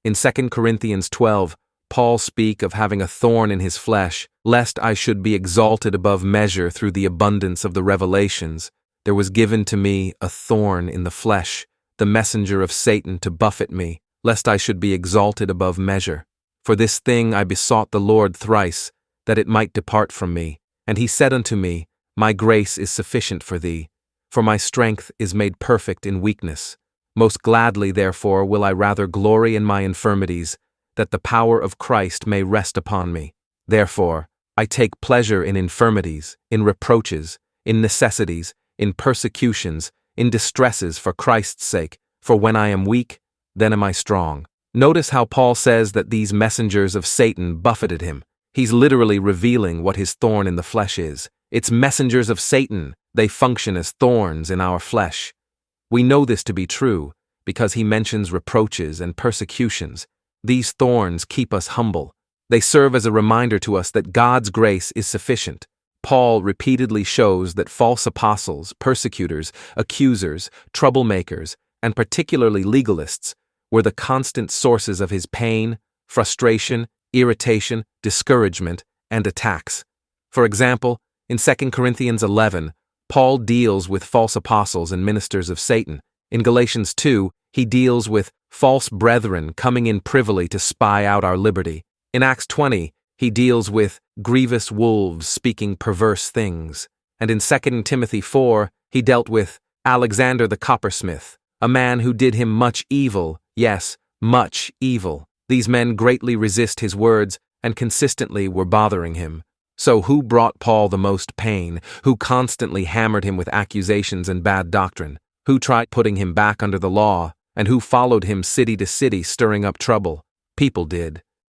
In 2 Corinthians 12, Paul speaks of having a thorn in his flesh, lest I should be exalted above measure through the abundance of the revelations. There was given to me a thorn in the flesh, the messenger of Satan to buffet me, lest I should be exalted above measure. For this thing I besought the Lord thrice, that it might depart from me. And he said unto me, My grace is sufficient for thee, for my strength is made perfect in weakness. Most gladly, therefore, will I rather glory in my infirmities, that the power of Christ may rest upon me. Therefore, I take pleasure in infirmities, in reproaches, in necessities, in persecutions, in distresses for Christ's sake, for when I am weak, then am I strong. Notice how Paul says that these messengers of Satan buffeted him. He's literally revealing what his thorn in the flesh is. It's messengers of Satan. They function as thorns in our flesh. We know this to be true because he mentions reproaches and persecutions. These thorns keep us humble. They serve as a reminder to us that God's grace is sufficient. Paul repeatedly shows that false apostles, persecutors, accusers, troublemakers, and particularly legalists were the constant sources of his pain, frustration, irritation, discouragement, and attacks. For example, in 2 Corinthians 11, Paul deals with false apostles and ministers of Satan. In Galatians 2, he deals with false brethren coming in privily to spy out our liberty. In Acts 20, he deals with grievous wolves speaking perverse things. And in 2 Timothy 4, he dealt with Alexander the Coppersmith, a man who did him much evil, yes, much evil. These men greatly resist his words and consistently were bothering him. So who brought Paul the most pain? Who constantly hammered him with accusations and bad doctrine? Who tried putting him back under the law? And who followed him city to city stirring up trouble? People did.